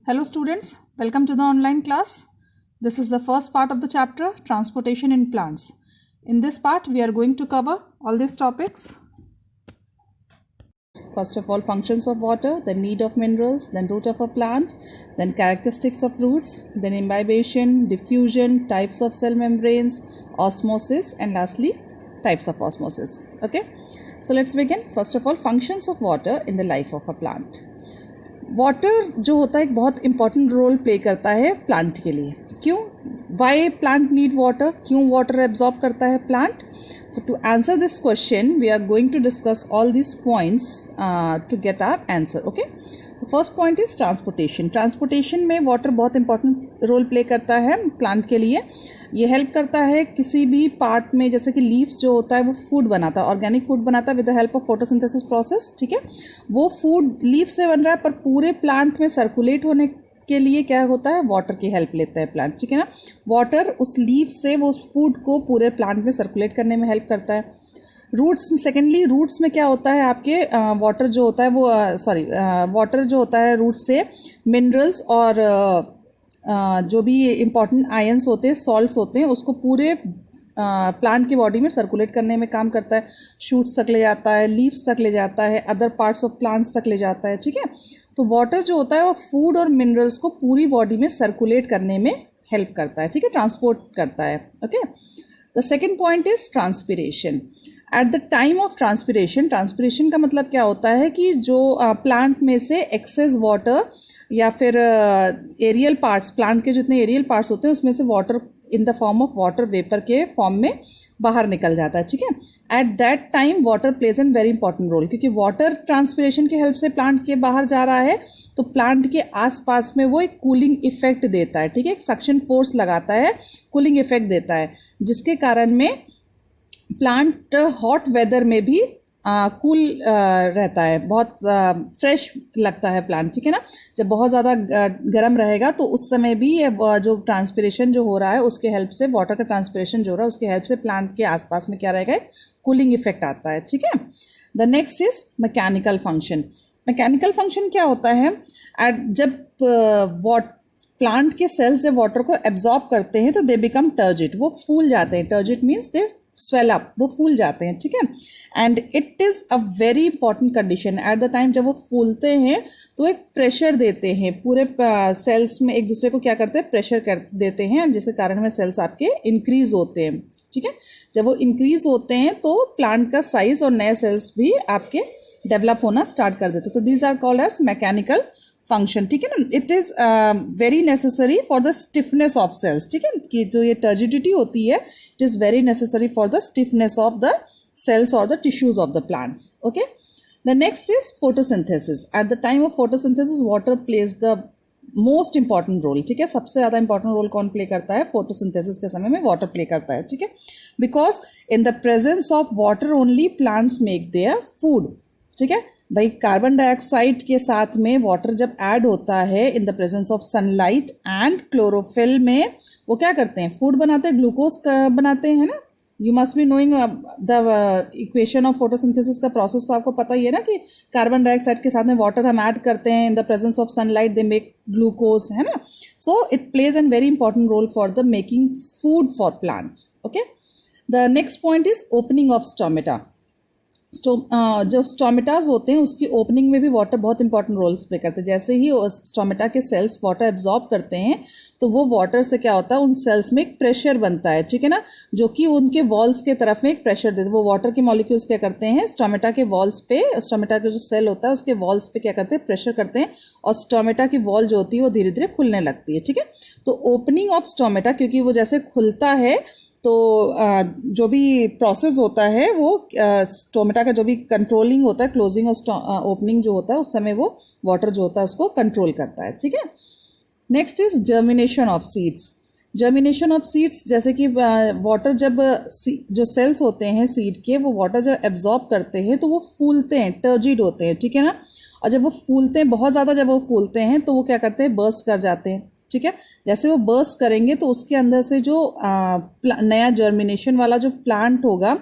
Hello students, welcome to the online class. This is the first part of the chapter, Transportation in Plants. In this part, we are going to cover all these topics. First of all, functions of water, then need of minerals, then root of a plant, then characteristics of roots, then imbibition, diffusion, types of cell membranes, osmosis, and lastly, types of osmosis. Okay, so let's begin. First of all, functions of water in the life of a plant. Water जो होता है एक बहुत important role play करता है plant के लिए. क्यों? Why plant need water? क्यों वाटर एब्जॉर्ब करता है plant? To answer this question we are going to discuss all this points to get our answer. Okay, तो first point is transportation. Transportation में वाटर बहुत important role play करता है plant के लिए. ये हेल्प करता है किसी भी पार्ट में, जैसे कि लीव्स जो होता है वो फूड बनाता है, ऑर्गेनिक फूड बनाता है with the help of photosynthesis process. ठीक है, वो फूड लीव से बन रहा है पर पूरे प्लांट में सर्कुलेट होने के लिए क्या होता है, वाटर की हेल्प लेता है प्लांट. ठीक है ना, वाटर उस लीव से वो फूड को पूरे प्लांट में सर्कुलेट करने में हेल्प करता है. रूट्स, सेकेंडली रूट्स में क्या होता है आपके वाटर जो होता है वो वाटर जो होता है रूट्स से मिनरल्स और जो भी इम्पॉर्टेंट आयंस होते हैं, सॉल्ट्स होते हैं, उसको पूरे प्लांट की बॉडी में सर्कुलेट करने में काम करता है. शूट्स तक ले जाता है, लीव्स तक ले जाता है, अदर पार्ट्स ऑफ प्लांट्स तक ले जाता है. ठीक है, तो वाटर जो होता है वो फूड और मिनरल्स को पूरी बॉडी में सर्कुलेट करने में हेल्प करता है. ठीक है, ट्रांसपोर्ट करता है. Okay, the second point is transpiration. Eight the time of transpiration, transpiration का मतलब क्या होता है कि जो प्लांट में से एक्सेस वाटर या फिर एरियल पार्ट्स, प्लांट के जितने एरियल पार्ट्स होते हैं उसमें से water in the form of water vapour के फॉर्म में बाहर निकल जाता है. ठीक है, at that time water plays an very important role, क्योंकि वाटर ट्रांसपिरेशन की हेल्प से प्लांट के बाहर जा रहा है तो प्लांट के आसपास में वो एक कूलिंग इफेक्ट देता है. ठीक है, एक सक्शन फोर्स लगाता है, कूलिंग इफेक्ट देता है, जिसके कारण में प्लांट हॉट वेदर में भी कूल रहता है, बहुत फ्रेश लगता है प्लांट. ठीक है ना, जब बहुत ज़्यादा गर्म रहेगा तो उस समय भी जो ट्रांसपिरेशन जो हो रहा है उसके हेल्प से, वाटर का ट्रांसपिरेशन जो हो रहा है उसके हेल्प से प्लांट के आसपास में क्या रहेगा, कूलिंग इफेक्ट आता है. ठीक है, the next is mechanical function. Mechanical function क्या होता है, जब प्लांट के सेल्स जब वाटर को एब्जॉर्ब करते हैं तो दे बिकम टर्जिट, वो फूल जाते हैं. Turgid means they swell up, वो फूल जाते हैं. ठीक है, and it is a very important condition. Eight the time जब वो फूलते हैं तो एक प्रेशर देते हैं पूरे सेल्स में, एक दूसरे को क्या करते हैं, प्रेशर कर देते हैं, जिसके कारण में सेल्स आपके इंक्रीज होते हैं. ठीक है, जब वो इंक्रीज होते हैं तो प्लांट का साइज और नए सेल्स भी आपके डेवलप होना स्टार्ट कर देते हैं. तो these are called as mechanical function. ठीक है ना, it is very necessary for the stiffness of cells. ठीक है, कि जो ये टर्जिडिटी होती है it is very necessary for the stiffness of the cells or the tissues of the plants. Okay, the next is photosynthesis. At the time of photosynthesis water plays the most important role. ठीक है, सबसे ज़्यादा important role कौन play करता है, photosynthesis के समय में वाटर प्ले करता है. ठीक है, because in the presence of water only plants make their food. ठीक है भाई, कार्बन डाइऑक्साइड के साथ में वाटर जब ऐड होता है इन the presence of sunlight and chlorophyll में, वो क्या करते हैं, फूड बनाते हैं, ग्लूकोज बनाते हैं ना. You must be knowing the equation of photosynthesis का प्रोसेस, तो आपको पता ही है ना कि कार्बन डाइऑक्साइड के साथ में वाटर हम ऐड करते हैं in the presence of sunlight, they make glucose, है ना. So it plays an very important role for the making food for plant. Okay, the next point is opening of stomata. जो stomatas होते हैं उसकी opening में भी water बहुत important roles play करते हैं. जैसे ही स्टोमेटा के सेल्स वाटर एब्जॉर्ब करते हैं तो वो वाटर से क्या होता है, उन सेल्स में एक प्रेशर बनता है. ठीक है ना, जो कि उनके वॉल्स के तरफ में एक प्रेशर देते हैं. वो वाटर के मॉलिक्यूल्स क्या करते हैं, स्टोमेटा के वॉल्स पे, स्टोमेटा का जो सेल होता है उसके वॉल्स पे क्या करते हैं, प्रेशर करते हैं, और स्टोमेटा की वॉल जो होती है वो धीरे धीरे खुलने लगती है. ठीक है, तो ओपनिंग ऑफ स्टोमेटा, क्योंकि वो जैसे खुलता है तो जो भी प्रोसेस होता है वो स्टोमेटा का जो भी कंट्रोलिंग होता है, क्लोजिंग और ओपनिंग जो होता है उस समय वो वाटर जो होता है उसको कंट्रोल करता है. ठीक है, next is germination of seeds. Germination of seeds, जैसे कि वाटर जब जो सेल्स होते हैं सीड के, वो वाटर जब एब्जॉर्ब करते हैं तो वो फूलते हैं, टर्जिड होते हैं. ठीक है ना, और जब वो फूलते हैं बहुत ज़्यादा, जब वो फूलते हैं तो वो क्या करते हैं, बर्स्ट कर जाते हैं. ठीक है, जैसे वो बर्स्ट करेंगे तो उसके अंदर से जो नया जर्मिनेशन वाला जो प्लांट होगा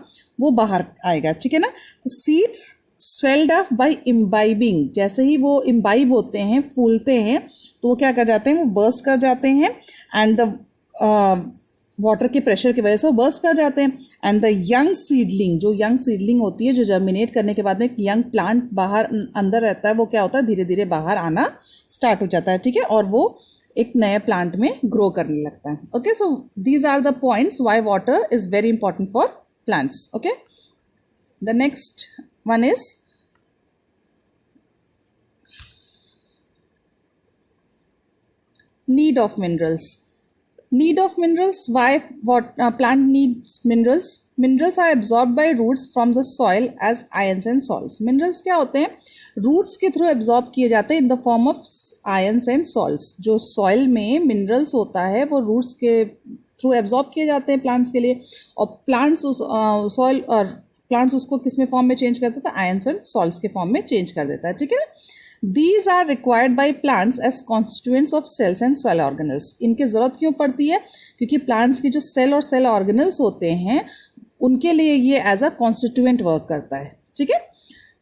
वो बाहर आएगा. ठीक है ना, तो seeds swelled up by imbibing, जैसे ही वो इम्बाइब होते हैं, फूलते हैं, तो वो क्या कर जाते हैं, वो बर्स्ट कर जाते हैं एंड द वाटर के प्रेशर की वजह से वो बर्स्ट कर जाते हैं। एंड द यंग सीडलिंग, जो यंग सीडलिंग होती है, जो जर्मिनेट करने के बाद में एक यंग प्लांट बाहर अंदर रहता है, वो क्या होता है, धीरे धीरे बाहर आना स्टार्ट हो जाता है, ठीक है, और वो एक नए प्लांट में ग्रो करने लगता है। Okay, so these are the points why water is very important for plants. Okay, the next one is need of minerals. Need of minerals. Why plant needs minerals? Minerals are absorbed by roots from the soil as ions and salts. Minerals क्या होते हैं, roots के through absorb किए जाते हैं in the form of ions and salts. जो soil में minerals होता है वो रूट्स के थ्रू एब्जॉर्ब किए जाते हैं प्लांट्स के लिए, और प्लांट्स उस सॉइल और प्लांट्स उसको किस में फॉर्म में चेंज कर देता है, आयंस एंड सॉल्ट्स के फॉर्म में चेंज कर देता है, ठीक है ना। These are required by plants as constituents of cells and cell organelles. इनकी ज़रूरत क्यों पड़ती है, क्योंकि प्लांट्स की जो सेल और सेल ऑर्गेनल्स होते हैं उनके लिए ये एज अ कॉन्स्टिट्यूएंट वर्क करता है, ठीक है।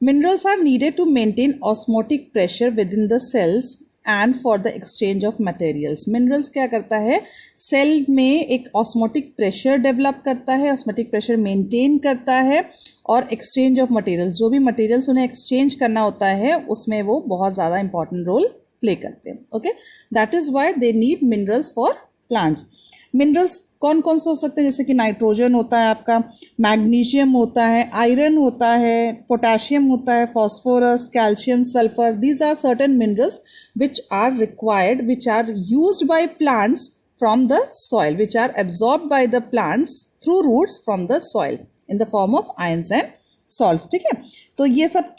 Minerals are needed to maintain osmotic pressure within the cells and for the exchange of materials. Minerals क्या करता है, सेल में एक ऑस्मोटिक प्रेशर डेवलप करता है, ऑस्मोटिक प्रेशर मेंटेन करता है, और एक्सचेंज ऑफ मटेरियल्स, जो भी मटेरियल्स उन्हें एक्सचेंज करना होता है उसमें वो बहुत ज़्यादा इंपॉर्टेंट रोल प्ले करते हैं। Okay, that is why they need minerals for plants. Minerals कौन कौन से हो सकते हैं, जैसे कि नाइट्रोजन होता है आपका, मैग्नीशियम होता है, आयरन होता है, पोटेशियम होता है, phosphorus, calcium, sulphur. These are certain minerals which are required, which are used by plants from the soil, which are absorbed by the plants through roots from the soil in the form of ions and salts, ठीक है। तो ये सब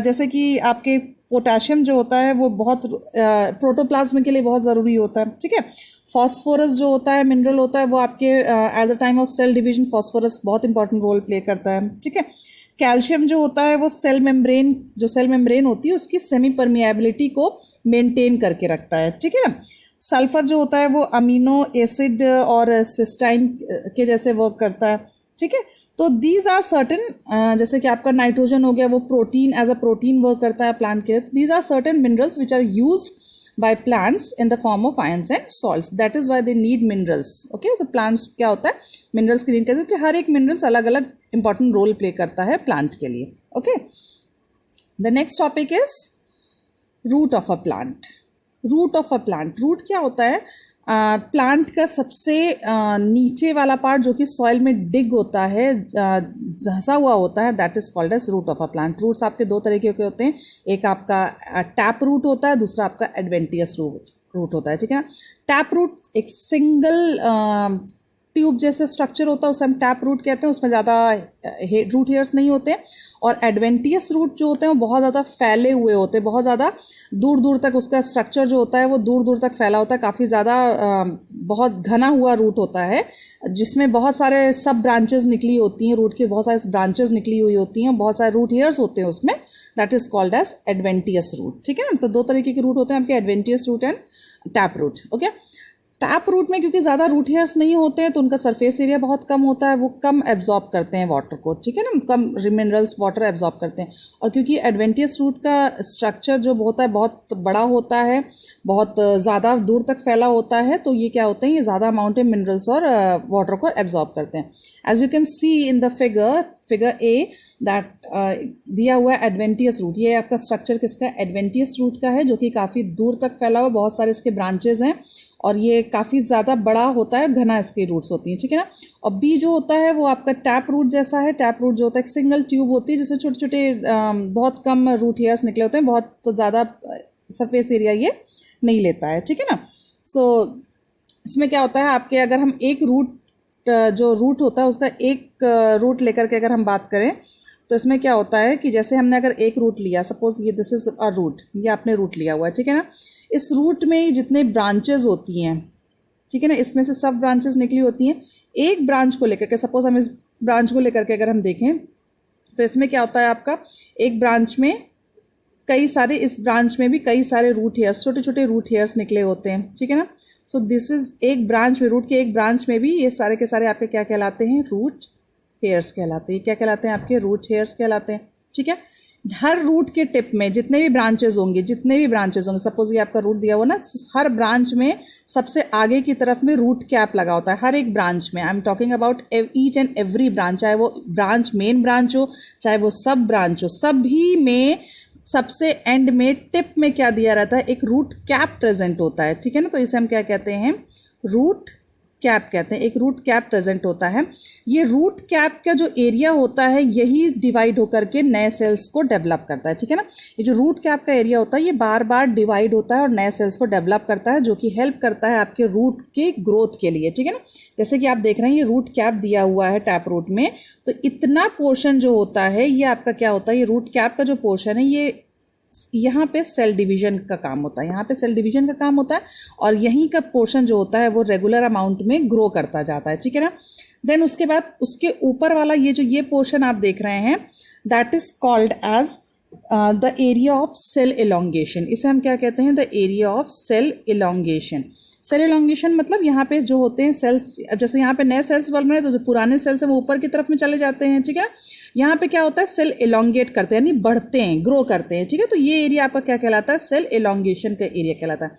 जैसे कि आपके potassium जो होता है वो बहुत प्रोटोप्लाज्म के लिए बहुत ज़रूरी होता है, ठीक है। फॉस्फोरस जो होता है मिनरल होता है वो आपके at the time of cell division phosphorus बहुत इंपॉर्टेंट रोल प्ले करता है, ठीक है। कैल्शियम जो होता है वो सेल मेम्ब्रेन, जो सेल मेम्ब्रेन होती है उसकी सेमी परमिएबिलिटी को मेंटेन करके रखता है, ठीक है ना। सल्फर जो होता है वो अमीनो एसिड और सिस्टाइन के जैसे वर्क करता है, ठीक है। तो दीज आर सर्टेन, जैसे कि आपका नाइट्रोजन हो गया, वो protein as a protein work करता है प्लांट के लिए। तो these are certain minerals which are used by plants in the form of ions and salts. That is why they need minerals. Okay, तो plants क्या होता है, minerals की नीड करते हैं, कि हर एक minerals अलग अलग important role play करता है plant के लिए। Okay, the next topic is root of a plant. Root of a plant. Root क्या होता है, प्लांट का सबसे नीचे वाला पार्ट जो कि सॉइल में डिग होता है, धंसा हुआ होता है, that is called as root of a plant. Roots आपके दो तरीके के होते हैं, एक आपका टैप रूट होता है, दूसरा आपका एडवेंटियस रूट होता है, ठीक है। टैप रूट एक सिंगल ट्यूब जैसे स्ट्रक्चर होता है, उसे हम टैप रूट कहते हैं, उसमें ज़्यादा रूट हेयर्स नहीं होते हैं। और एडवेंटियस रूट जो होते हैं वो बहुत ज़्यादा फैले हुए होते हैं, बहुत ज़्यादा दूर दूर तक उसका स्ट्रक्चर जो होता है वो दूर दूर तक फैला होता है, काफ़ी ज़्यादा बहुत घना हुआ रूट होता है, जिसमें बहुत सारे सब ब्रांचेस निकली होती हैं, रूट की बहुत सारे ब्रांचेस निकली हुई होती हैं, बहुत सारे रूट हेयर्स होते हैं उसमें, that is called as adventitious root, ठीक है ना। तो दो तरीके के रूट होते हैं आपके, adventitious root and tap root. Okay, tap root में क्योंकि ज़्यादा रूट हेयर्स नहीं होते हैं तो उनका सरफेस एरिया बहुत कम होता है, वो कम एब्जॉर्ब करते हैं वाटर को, ठीक है ना, कम मिनरल्स वाटर एब्जॉर्ब करते हैं। और क्योंकि एडवेंटियस रूट का स्ट्रक्चर जो होता है बहुत बड़ा होता है, बहुत ज़्यादा दूर तक फैला होता है, तो ये क्या होते हैं, ये ज़्यादा अमाउंट में मिनरल्स और वाटर को एब्जॉर्ब करते हैं। As you can see in the figure A that दिया हुआ है एडवेंटियस रूट। ये आपका स्ट्रक्चर किसका, एडवेंटियस रूट का है, जो कि काफ़ी दूर तक फैला हुआ, बहुत सारे इसके ब्रांचेज हैं और ये काफ़ी ज़्यादा बड़ा होता है, घना इसकी रूट्स होती हैं, ठीक है ना। और बी जो होता है वो आपका टैप रूट जैसा है। टैप रूट जो होता है एक सिंगल ट्यूब होती है जिसमें छोटे छोटे बहुत कम रूट हेयर्स निकले होते हैं, बहुत ज़्यादा सरफेस एरिया ये नहीं लेता है, ठीक है ना। सो इसमें क्या होता है, आपके अगर हम एक रूट जो रूट होता है उसका एक रूट लेकर के अगर हम बात करें तो इसमें क्या होता है कि जैसे हमने अगर एक रूट लिया, सपोज ये दिस इज अ रूट, ये आपने रूट लिया हुआ है, ठीक है ना। इस रूट में जितने ब्रांचेस होती हैं, ठीक है ना, इसमें से सब ब्रांचेस निकली होती हैं। एक ब्रांच को लेकर के, सपोज हम इस ब्रांच को लेकर के अगर हम देखें तो इसमें क्या होता है, आपका एक ब्रांच में कई सारे, इस ब्रांच में भी कई सारे रूट हेयर्स, छोटे छोटे रूट हेयर्स निकले होते हैं, ठीक है ना। सो दिस इज एक ब्रांच में, रूट के एक ब्रांच में भी ये सारे के सारे आपके क्या कहलाते हैं, रूट हेयर्स कहलाते हैं। क्या कहलाते हैं, आपके रूट हेयर्स कहलाते हैं, ठीक है। हर रूट के टिप में जितने भी ब्रांचेस होंगे सपोज ये आपका रूट दिया हुआ ना, हर ब्रांच में सबसे आगे की तरफ में रूट कैप लगा होता है हर एक ब्रांच में। I am talking about each and every branch, चाहे वो ब्रांच मेन ब्रांच हो चाहे वो सब ब्रांच हो, सभी में सबसे एंड में टिप में क्या दिया रहता है, एक रूट कैप प्रेजेंट होता है, ठीक है ना। तो इसे हम क्या कहते हैं, रूट कैप कहते हैं। एक रूट कैप प्रेजेंट होता है। ये रूट कैप का जो एरिया होता है यही डिवाइड होकर के नए सेल्स को डेवलप करता है, ठीक है ना। ये जो रूट कैप का एरिया होता है ये बार बार डिवाइड होता है और नए सेल्स को डेवलप करता है, जो कि हेल्प करता है आपके रूट के ग्रोथ के लिए, ठीक है ना। जैसे कि आप देख रहे हैं ये रूट कैप दिया हुआ है टैप रूट में, तो इतना पोर्शन जो होता है ये आपका क्या होता है, ये रूट कैप का जो पोर्शन है ये यहाँ पे सेल डिवीजन का काम होता है, यहाँ पे सेल डिवीजन का काम होता है और यहीं का पोर्शन जो होता है वो रेगुलर अमाउंट में ग्रो करता जाता है, ठीक है ना। देन उसके बाद उसके ऊपर वाला ये पोर्शन आप देख रहे हैं that is called as the area of cell elongation. इसे हम क्या कहते हैं, the area of cell elongation. Cell elongation मतलब यहाँ पे जो होते हैं सेल्स, अब जैसे यहाँ पे नए सेल्स बन रहे हैं तो जो पुराने सेल्स हैं वो ऊपर की तरफ में चले जाते हैं, ठीक है। यहाँ पे क्या होता है, सेल एलोंगेट करते हैं, यानी बढ़ते हैं, ग्रो करते हैं, ठीक है। तो ये एरिया आपका क्या कहलाता है, सेल एलोंगेशन का एरिया कहलाता है।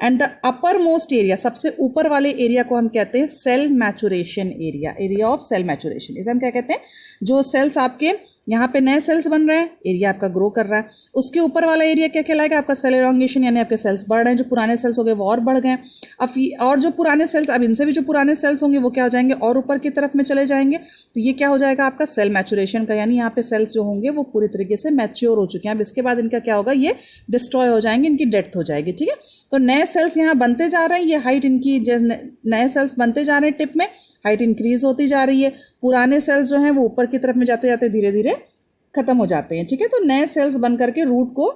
And the uppermost area, सबसे ऊपर वाले एरिया को हम कहते हैं cell maturation area, area of cell maturation. इसे हम क्या कहते हैं, जो सेल्स आपके यहाँ पे नए सेल्स बन रहे हैं, एरिया आपका ग्रो कर रहा है, उसके ऊपर वाला एरिया क्या कहलाएगा, आपका सेल एलोंगेशन, यानी आपके सेल्स बढ़ रहे हैं, जो पुराने सेल्स हो गए वो और बढ़ गए। अब और जो पुराने सेल्स, अब इनसे भी जो पुराने सेल्स होंगे वो क्या हो जाएंगे, और ऊपर की तरफ में चले जाएंगे। तो ये क्या हो जाएगा आपका सेल मैचुरेशन का, यानी यहाँ पे सेल्स जो होंगे वो पूरी तरीके से मैच्योर हो चुके हैं। अब इसके बाद इनका क्या होगा, ये डिस्ट्रॉय हो जाएंगे, इनकी डेथ हो जाएगी, ठीक है। तो नए सेल्स यहाँ बनते जा रहे हैं, ये हाइट इनकी, नए सेल्स बनते जा रहे हैं टिप में, हाइट इंक्रीज होती जा रही है। पुराने सेल्स जो हैं वो ऊपर की तरफ में जाते जाते धीरे धीरे खत्म हो जाते हैं, ठीक है। तो नए सेल्स बन करके रूट को,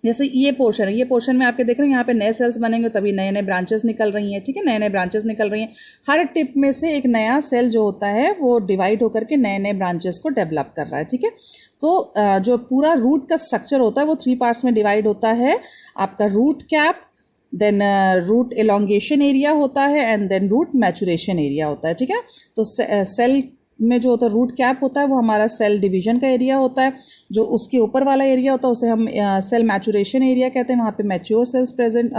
जैसे ये पोर्शन है, ये पोर्शन में आपके देख रहे हैं यहाँ पे नए सेल्स बनेंगे तभी नए नए ब्रांचेस निकल रही हैं, ठीक है, नए नए ब्रांचेस निकल रही हैं। हर टिप में से एक नया सेल जो होता है वो डिवाइड होकर के नए नए ब्रांचेस को डेवलप कर रहा है, ठीक है। तो जो पूरा रूट का स्ट्रक्चर होता है वो 3 पार्ट्स में डिवाइड होता है। आपका root cap, then root elongation area होता है and then root maturation area होता है, ठीक है। तो सेल में जो होता है रूट कैप होता है वो हमारा सेल डिवीजन का एरिया होता है। जो उसके ऊपर वाला एरिया होता है उसे हम सेल मैचुरेशन एरिया कहते हैं, वहाँ पे mature cells present,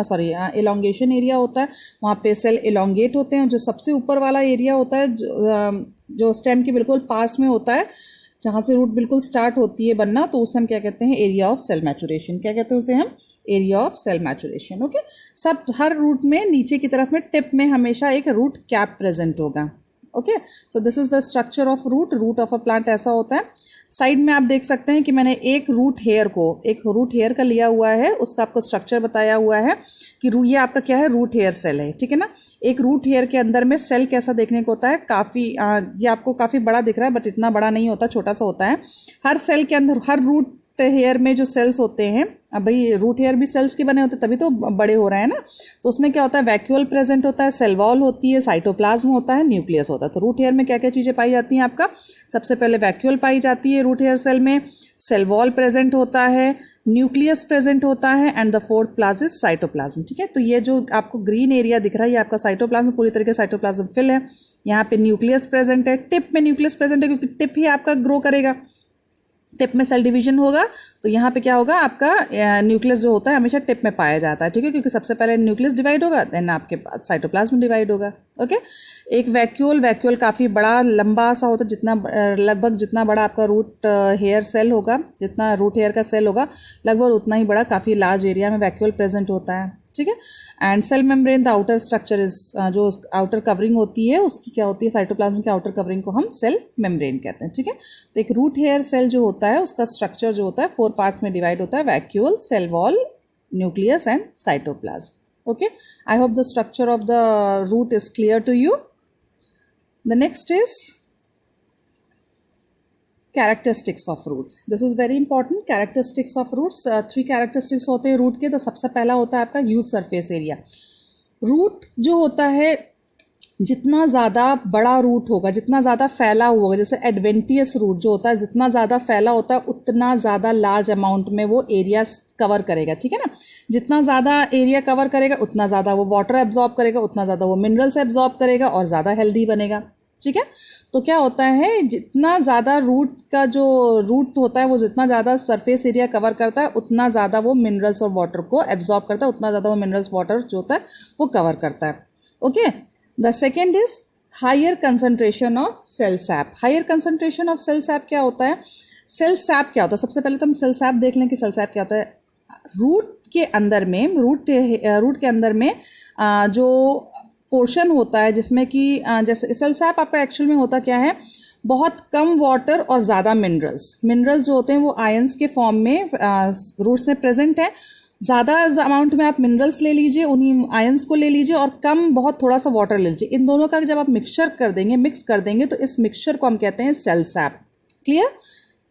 elongation area होता है, वहाँ पे सेल एलोंगेट होते हैं। जो सबसे ऊपर वाला एरिया होता है जो स्टेम के बिल्कुल पास में होता है, जहाँ से रूट बिल्कुल स्टार्ट होती है बनना, तो उसे हम क्या कहते हैं, एरिया ऑफ सेल मैचुरेशन। क्या कहते हैं उसे हम, area of cell maturation, okay. सब हर रूट में नीचे की तरफ में टिप में हमेशा एक रूट कैप प्रेजेंट होगा, okay. So this is the structure of root of a plant, ऐसा होता है। साइड में आप देख सकते हैं कि मैंने एक रूट हेयर का लिया हुआ है, उसका आपको स्ट्रक्चर बताया हुआ है कि ये आपका क्या है, रूट हेयर सेल है, ठीक है ना। एक रूट हेयर के अंदर में सेल कैसा देखने को होता है, काफ़ी ये आपको काफ़ी बड़ा दिख रहा है बट इतना बड़ा नहीं होता, छोटा सा होता है। हर सेल के अंदर, हर रूट हेयर में जो सेल्स होते हैं, अब भाई रूट हेयर भी सेल्स के बने होते हैं तभी तो बड़े हो रहे हैं ना। तो उसमें क्या होता है, वैक्यूल प्रेजेंट होता है, सेल वॉल होती है, साइटोप्लाज्म होता है, न्यूक्लियस होता है। तो रूट हेयर में क्या क्या चीज़ें पाई जाती हैं आपका, सबसे पहले वैक्यूल पाई जाती है रूट हेयर सेल में, सेल वॉल प्रेजेंट होता है, न्यूक्लियस प्रेजेंट होता है and the fourth plasm is cytoplasm, ठीक है। तो ये जो आपको ग्रीन एरिया दिख रहा है ये आपका साइटोप्लाज्म, पूरी तरीके से साइटोप्लाज्म फिल है। यहाँ पे न्यूक्लियस प्रेजेंट है, टिप में न्यूक्लियस प्रेजेंट है क्योंकि टिप ही आपका ग्रो करेगा, टिप में सेल डिवीजन होगा। तो यहाँ पे क्या होगा, आपका न्यूक्लियस जो होता है हमेशा टिप में पाया जाता है, ठीक है, क्योंकि सबसे पहले न्यूक्लियस डिवाइड होगा देन आपके बाद साइटोप्लाज्म डिवाइड होगा, ओके। एक वैक्यूल काफ़ी बड़ा लंबा सा होता है, जितना लगभग जितना बड़ा आपका रूट हेयर सेल होगा, जितना रूट हेयर का सेल होगा लगभग उतना ही बड़ा, काफ़ी लार्ज एरिया में वैक्यूल प्रेजेंट होता है, ठीक है। And cell membrane the outer structure is, जो आउटर कवरिंग होती है उसकी क्या होती है, साइटोप्लाज्म की आउटर कवरिंग को हम सेल मेम्ब्रेन कहते हैं, ठीक है। तो एक रूट हेयर सेल जो होता है उसका स्ट्रक्चर जो होता है 4 पार्ट्स में डिवाइड होता है, vacuole, cell wall, nucleus and cytoplasm, okay. I hope the structure of the root is clear to you. The next is characteristics of roots. This is very important. Characteristics of roots, 3 characteristics होते हैं root के। तो सबसे पहला होता है आपका use surface area. Root जो होता है जितना ज़्यादा बड़ा रूट होगा, जितना ज़्यादा फैला हुआ होगा, जैसे एडवेंटियस रूट जो होता है जितना ज़्यादा फैला होता है उतना ज़्यादा लार्ज अमाउंट में वो एरिया कवर करेगा, ठीक है ना। जितना ज़्यादा एरिया कवर करेगा उतना ज़्यादा वो वाटर एब्जॉर्ब करेगा, उतना ज़्यादा वो मिनरल्स एब्जॉर्ब करेगा और ज़्यादा हेल्दी बनेगा, ठीक है। तो क्या होता है, जितना ज़्यादा रूट का जो रूट होता है वो जितना ज़्यादा सरफेस एरिया कवर करता है उतना ज़्यादा वो मिनरल्स और वाटर को एब्जॉर्ब करता है, उतना ज़्यादा वो मिनरल्स वाटर जो होता है वो कवर करता है। Okay, the second is higher concentration of cell sap. Higher concentration of cell sap क्या होता है? सेल सैप क्या होता है? सबसे पहले तो हम सेल सैप देख लें कि सेल सैप क्या होता है। रूट के अंदर में रूट के अंदर में जो पोर्शन होता है जिसमें कि जैसे सेल सैप आपका एक्चुअल में होता क्या है, बहुत कम वाटर और ज़्यादा मिनरल्स जो होते हैं वो आयंस के फॉर्म में रूट्स में प्रेजेंट है। ज़्यादा अमाउंट में आप मिनरल्स ले लीजिए, उन्हीं आयंस को ले लीजिए, और कम बहुत थोड़ा सा वाटर ले लीजिए। इन दोनों का जब आप मिक्स कर देंगे तो इस मिक्सचर को हम कहते हैं सेल सैप। क्लियर?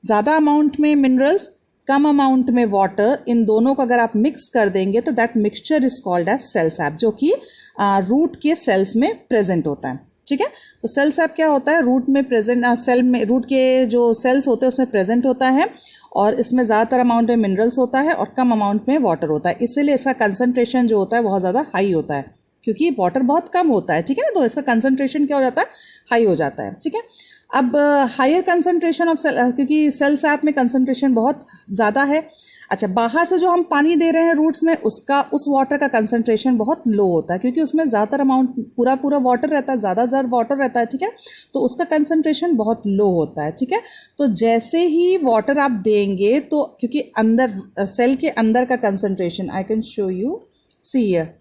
ज़्यादा अमाउंट में मिनरल्स, कम अमाउंट में वाटर, इन दोनों को अगर आप मिक्स कर देंगे तो that mixture is called as cell sap, जो कि रूट के सेल्स में प्रेजेंट होता है। ठीक है, तो सेल सैप क्या होता है? रूट में प्रेजेंट सेल में रूट के जो सेल्स होते हैं उसमें प्रेजेंट होता है, और इसमें ज़्यादातर अमाउंट में मिनरल्स होता है और कम अमाउंट में वाटर होता है। इसीलिए इसका कंसंट्रेशन जो होता है बहुत ज़्यादा हाई होता है, क्योंकि वाटर बहुत कम होता है। ठीक है ना, तो इसका कंसंट्रेशन क्या हो जाता है? हाई हो जाता है। ठीक है, अब हायर कंसंट्रेशन ऑफ सेल, क्योंकि सेल सैप में कंसंट्रेशन बहुत ज़्यादा है। अच्छा, बाहर से जो हम पानी दे रहे हैं रूट्स में, उस वाटर का कंसंट्रेशन बहुत लो होता है, क्योंकि उसमें ज़्यादातर अमाउंट पूरा वाटर रहता है, ज़्यादा वाटर रहता है। ठीक है, तो उसका कंसंट्रेशन बहुत लो होता है। ठीक है, तो जैसे ही वाटर आप देंगे तो क्योंकि अंदर सेल के अंदर का concentration, I can show you, see here,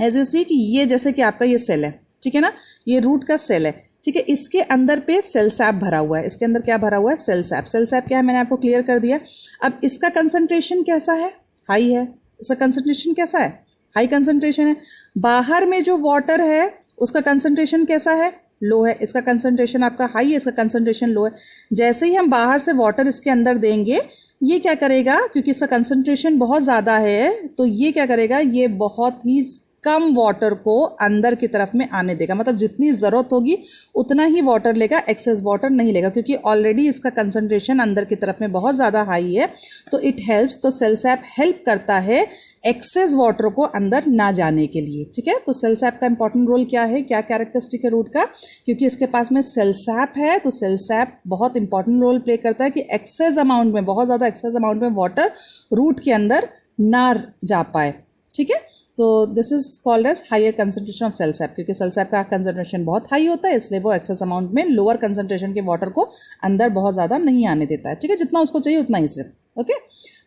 as you see कि ये जैसे कि आपका ये सेल है, ठीक है ना, ये रूट का सेल है। ठीक है, इसके अंदर पे सेल सैप भरा हुआ है। इसके अंदर क्या भरा हुआ है? Cell SAP. सेल सैप क्या है मैंने आपको क्लियर कर दिया। अब इसका कंसंट्रेशन कैसा है? हाई है। इसका कंसंट्रेशन कैसा है? हाई कंसंट्रेशन है। बाहर में जो वाटर है उसका कंसंट्रेशन कैसा है? लो है। इसका कंसंट्रेशन आपका हाई है, इसका कंसंट्रेशन लो है। जैसे ही हम बाहर से वाटर इसके अंदर देंगे, ये क्या करेगा, क्योंकि इसका कंसंट्रेशन बहुत ज़्यादा है, तो ये क्या करेगा, ये बहुत ही कम वाटर को अंदर की तरफ में आने देगा। मतलब जितनी ज़रूरत होगी उतना ही वाटर लेगा, एक्सेस वाटर नहीं लेगा, क्योंकि ऑलरेडी इसका कंसंट्रेशन अंदर की तरफ में बहुत ज़्यादा हाई है। तो इट हेल्प्स, तो सेल सैप हेल्प करता है एक्सेस वाटर को अंदर ना जाने के लिए। ठीक है, तो सेल सैप का इंपॉर्टेंट रोल क्या है, क्या कैरेक्टरिस्टिक है रूट का? क्योंकि इसके पास में सेल सैप है, तो सेल सैप बहुत इंपॉर्टेंट रोल प्ले करता है कि एक्सेस अमाउंट में, बहुत ज़्यादा एक्सेस अमाउंट में वाटर रूट के अंदर ना जा पाए। ठीक है, so this is called as higher concentration of cell sap, क्योंकि सेल सैप का कंसंट्रेशन बहुत हाई होता है, इसलिए वो एक्सेस अमाउंट में लोअर कंसंट्रेशन के वाटर को अंदर बहुत ज़्यादा नहीं आने देता है। ठीक है, जितना उसको चाहिए उतना ही सिर्फ। Okay,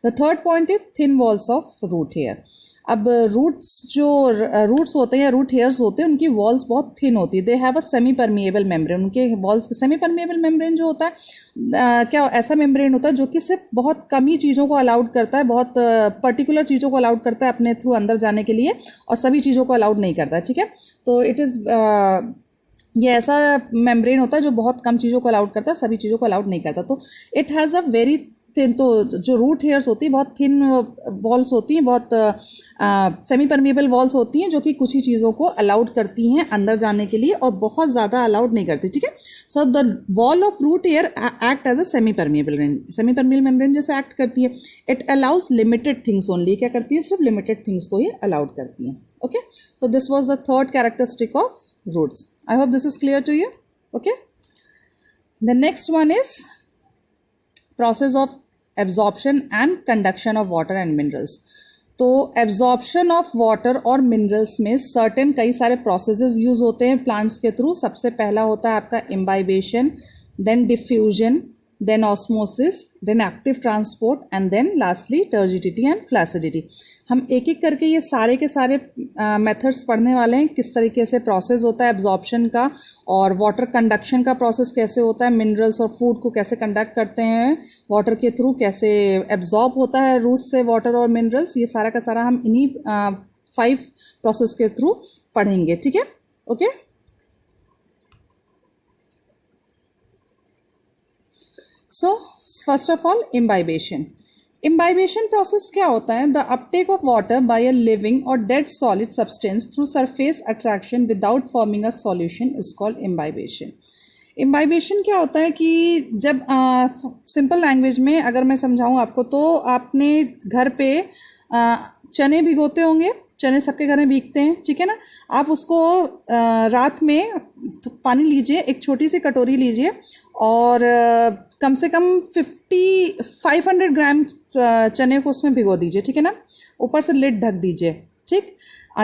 the third point is thin walls of root hair. अब रूट्स होते हैं या रूट हेयर्स होते हैं, उनकी वॉल्स बहुत थिन होती है। They have a semi permeable membrane. उनके वॉल्स, सेमी परमिएबल मेम्ब्रेन जो होता है, क्या ऐसा मेम्ब्रेन होता है जो कि सिर्फ बहुत कम ही चीज़ों को अलाउड करता है, बहुत पर्टिकुलर चीज़ों को अलाउड करता है अपने थ्रू अंदर जाने के लिए, और सभी चीज़ों को अलाउड नहीं करता है। ठीक है, तो इट इज़ ये ऐसा मेम्ब्रेन होता है जो बहुत कम चीज़ों को अलाउड करता है, सभी चीज़ों को अलाउड नहीं करता। तो it has a very thin, तो जो रूट हेयर्स होती है बहुत थिन वॉल्स होती हैं, बहुत सेमी परमिएबल वॉल्स होती हैं, जो कि कुछ ही चीज़ों को अलाउड करती हैं अंदर जाने के लिए और बहुत ज़्यादा अलाउड नहीं करती। ठीक है, so the wall of root hair act as a semi permeable membrane जैसे एक्ट करती है। It allows limited things only, क्या करती है, सिर्फ लिमिटेड थिंग्स को ही अलाउड करती हैं। Okay, so this was the third characteristic of roots. I hope this is clear to you. Okay, the next one is process of absorption and conduction of water and minerals. तो absorption of water और minerals में certain कई सारे processes use होते हैं plants के through. सबसे पहला होता है आपका imbibition, then diffusion, then osmosis, then active transport, and then lastly turgidity and flaccidity. हम एक एक करके ये सारे के सारे मेथड्स पढ़ने वाले हैं, किस तरीके से प्रोसेस होता है एब्जॉर्प्शन का, और वाटर कंडक्शन का प्रोसेस कैसे होता है, मिनरल्स और फूड को कैसे कंडक्ट करते हैं वाटर के थ्रू, कैसे एब्जॉर्ब होता है रूट से वाटर और मिनरल्स। ये सारा का सारा हम इन्हीं 5 प्रोसेस के थ्रू पढ़ेंगे। ठीक है, okay. So first of all imbibition. Imbibition process क्या होता है? The uptake of water by a living और dead solid substance through surface attraction without forming a solution is called imbibition. Imbibition क्या होता है कि जब सिंपल लैंग्वेज में अगर मैं समझाऊँ आपको, तो आपने घर पे चने भिगोते होंगे, चने सबके घर में भीगते हैं, ठीक है ना। आप उसको रात में तो पानी लीजिए, एक छोटी सी कटोरी लीजिए और कम से कम 500 ग्राम चने को उसमें भिगो दीजिए, ठीक है ना। ऊपर से लिड ढक दीजिए, ठीक।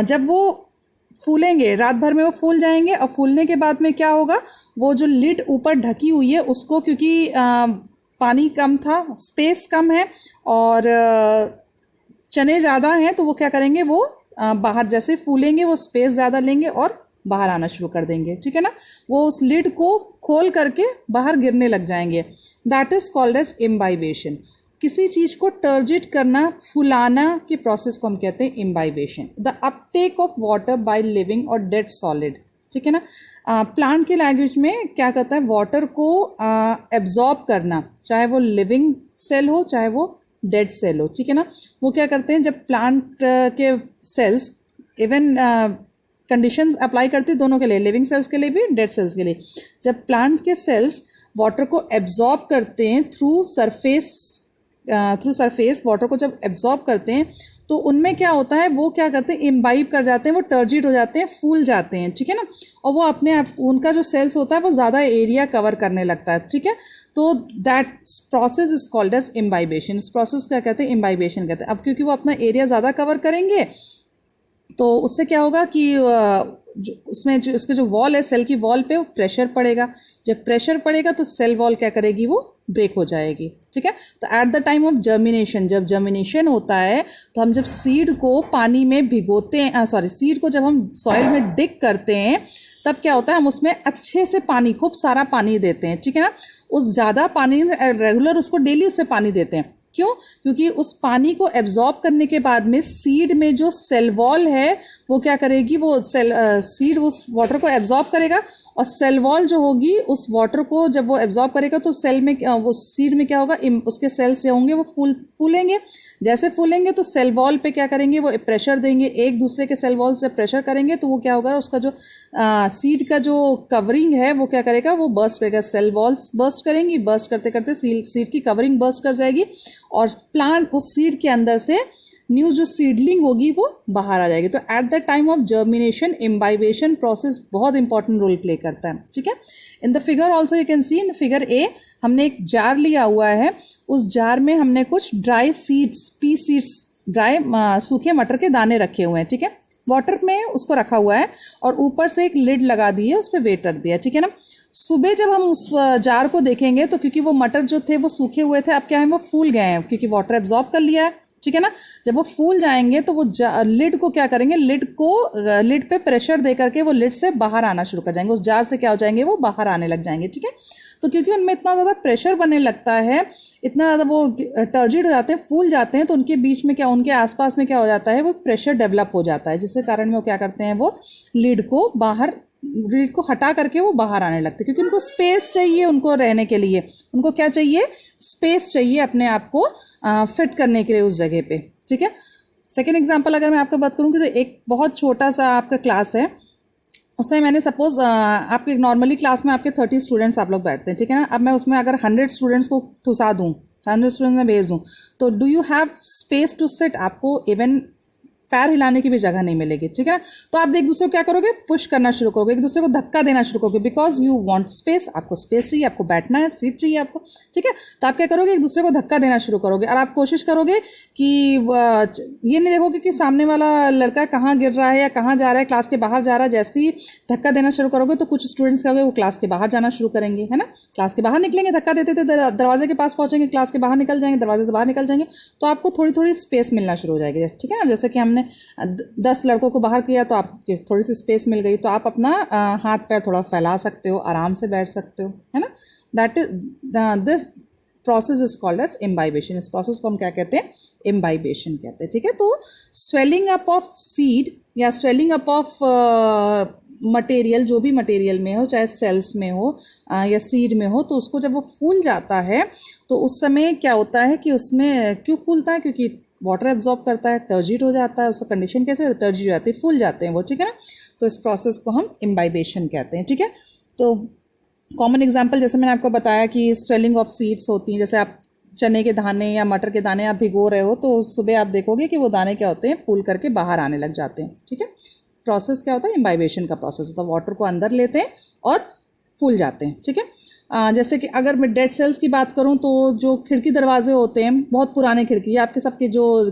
जब वो फूलेंगे, रात भर में वो फूल जाएंगे और फूलने के बाद में क्या होगा, वो जो लिड ऊपर ढकी हुई है उसको, क्योंकि पानी कम था, स्पेस कम है और चने ज़्यादा हैं, तो वो क्या करेंगे, वो बाहर जैसे फूलेंगे वो स्पेस ज़्यादा लेंगे और बाहर आना शुरू कर देंगे, ठीक है ना। वो उस लिड को खोल करके बाहर गिरने लग जाएंगे। That is called as imbibition. किसी चीज़ को टर्जिट करना, फुलाना के प्रोसेस को हम कहते हैं imbibition. The uptake of water by living और डेड सॉलिड, ठीक है ना। प्लांट के लैंग्वेज में क्या करता है, वाटर को एब्जॉर्ब करना, चाहे वो लिविंग सेल हो चाहे वो डेड सेल हो, ठीक है ना। वो क्या करते हैं, जब प्लांट के सेल्स इवन कंडीशंस अप्लाई करती है दोनों के लिए, लिविंग सेल्स के लिए भी डेड सेल्स के लिए। जब प्लांट के सेल्स वाटर को एब्जॉर्ब करते हैं थ्रू सरफेस वाटर को जब एब्जॉर्ब करते हैं तो उनमें क्या होता है, वो क्या करते हैं, इम्बाइब कर जाते हैं, वो टर्जिड हो जाते हैं, फूल जाते हैं, ठीक है ना। और वो अपने आप, उनका जो सेल्स होता है वो ज़्यादा एरिया कवर करने लगता है, ठीक है। तो that process is called as imbibition. इस प्रोसेस क्या कहते हैं, इम्बाइबेशन कहते हैं। अब क्योंकि वो अपना एरिया ज़्यादा कवर करेंगे तो उससे क्या होगा कि उसमें जो इसके जो वॉल है, सेल की वॉल पे वो प्रेशर पड़ेगा। जब प्रेशर पड़ेगा तो सेल वॉल क्या करेगी, वो ब्रेक हो जाएगी, ठीक है। तो eight the time of germination, जब जर्मिनेशन होता है तो हम जब सीड को पानी में भिगोते हैं, सीड को जब हम सॉइल में डिग करते हैं तब क्या होता है, हम उसमें अच्छे से पानी, खूब सारा पानी देते हैं, ठीक है ना। उस ज़्यादा पानी में रेगुलर उसको डेली उससे पानी देते हैं। क्यों? क्योंकि उस पानी को एब्जॉर्ब करने के बाद में सीड में जो सेल वॉल है वो क्या करेगी, वो सीड उस वाटर को एब्जॉर्ब करेगा और सेल वॉल जो होगी उस वाटर को जब वो एब्जॉर्ब करेगा तो सेल में वो सीड में क्या होगा, उसके सेल्स जो होंगे वो फूलेंगे। जैसे फूलेंगे तो सेल वॉल पे क्या करेंगे, वो प्रेशर देंगे, एक दूसरे के सेल वॉल से प्रेशर करेंगे तो वो क्या होगा, उसका जो सीड का जो कवरिंग है वो क्या करेगा, वो बर्स्ट करेगा। सेल वॉल्स बर्स्ट करेंगी, बर्स्ट करते करते सीड की कवरिंग बर्स्ट कर जाएगी और प्लांट उस सीड के अंदर से न्यू जो सीडलिंग होगी वो बाहर आ जाएगी। तो eight the time of germination imbibition process बहुत इंपॉर्टेंट रोल प्ले करता है, ठीक है। इन the figure also you can see, in figure A हमने एक जार लिया हुआ है, उस जार में हमने कुछ dry seeds, P seeds, dry सूखे मटर के दाने रखे हुए हैं, ठीक है। वाटर में उसको रखा हुआ है और ऊपर से एक लिड लगा दी है, उस पर वेट रख दिया, ठीक है ना। सुबह जब हम उस जार को देखेंगे तो क्योंकि वो मटर जो थे वो सूखे हुए थे, अब क्या है, वो फूल गए हैं क्योंकि वाटर एब्जॉर्ब कर लिया है, ठीक है ना। जब वो फूल जाएंगे तो वो लिड को क्या करेंगे, लिड पे प्रेशर दे करके वो लिड से बाहर आना शुरू कर जाएंगे, उस जार से क्या हो जाएंगे, वो बाहर आने लग जाएंगे, ठीक है। तो क्योंकि उनमें इतना ज़्यादा प्रेशर बनने लगता है, इतना ज़्यादा वो टर्जिड हो जाते हैं, फूल जाते हैं, तो उनके बीच में क्या, उनके आसपास में क्या हो जाता है, वो प्रेशर डेवलप हो जाता है, जिसके कारण में वो क्या करते हैं, वो लिड को हटा करके वो बाहर आने लगते हैं, क्योंकि उनको स्पेस चाहिए, उनको रहने के लिए उनको क्या चाहिए, स्पेस चाहिए अपने आप को फिट करने के लिए उस जगह पे, ठीक है। सेकेंड एग्जाम्पल अगर मैं आपको बात करूँ कि तो एक बहुत छोटा सा आपका क्लास है, उसमें मैंने सपोज आपके नॉर्मली क्लास में आपके 30 स्टूडेंट्स आप लोग बैठते हैं, ठीक है ना। अब मैं उसमें अगर 100 स्टूडेंट्स को ठुसा दूँ, 100 स्टूडेंट्स में भेज दूँ, तो do you have space to sit, आपको इवन पैर हिलाने की भी जगह नहीं मिलेगी, ठीक है। तो आप एक दूसरे को क्या करोगे, पुश करना शुरू करोगे, एक दूसरे को धक्का देना शुरू करोगे, बिकॉज यू वांट स्पेस, आपको स्पेस चाहिए, आपको बैठना है, सीट चाहिए आपको, ठीक है। तो आप क्या करोगे, एक दूसरे को धक्का देना शुरू करोगे और आप कोशिश करोगे कि ये नहीं देखोगे कि सामने वाला लड़का कहाँ गिर रहा है या कहाँ जा रहा है, क्लास के बाहर जा रहा है। जैसे ही धक्का देना शुरू करोगे तो कुछ स्टूडेंट्स क्या होंगे, वो क्लास के बाहर जाना शुरू करेंगे, है ना। क्लास के बाहर निकलेंगे, धक्का देते देते दरवाजे के पास पहुंचेंगे, क्लास के बाहर निकल जाएंगे, दरवाजे से बाहर निकल जाएंगे, तो आपको थोड़ी थोड़ी स्पेस मिलना शुरू हो जाएगी, ठीक है ना। जैसे कि हमने 10 लड़कों को बाहर किया तो आपको थोड़ी सी स्पेस मिल गई, तो आप अपना हाथ पैर थोड़ा फैला सकते हो, आराम से बैठ सकते हो, है ना। That is this process is called as imbibition. इस प्रोसेस को हम क्या कहते हैं, इम्बाइबेशन कहते हैं, ठीक है। तो स्वेलिंग अप ऑफ सीड या स्वेलिंग अप ऑफ मटेरियल, जो भी मटेरियल में हो, चाहे सेल्स में हो या सीड में हो, तो उसको जब वो फूल जाता है तो उस समय क्या होता है कि उसमें क्यों फूलता है, क्योंकि वाटर एब्जॉर्ब करता है, टर्जिड हो जाता है, उसका कंडीशन कैसे, टर्जिड हो जाती है, फूल जाते हैं वो, ठीक है ना। तो इस प्रोसेस को हम इम्बाइबेशन कहते हैं, ठीक है। तो कॉमन एग्जांपल जैसे मैंने आपको बताया कि स्वेलिंग ऑफ सीड्स होती हैं, जैसे आप चने के दाने या मटर के दाने आप भिगो रहे हो तो सुबह आप देखोगे कि वो दाने क्या होते हैं, फूल करके बाहर आने लग जाते हैं। ठीक है, प्रोसेस क्या होता है, इम्बाइबेशन का प्रोसेस होता है। वाटर को अंदर लेते हैं और फूल जाते हैं। ठीक है, जैसे कि अगर मैं डेड सेल्स की बात करूं तो जो खिड़की दरवाजे होते हैं, बहुत पुराने खिड़की, आपके सबके जो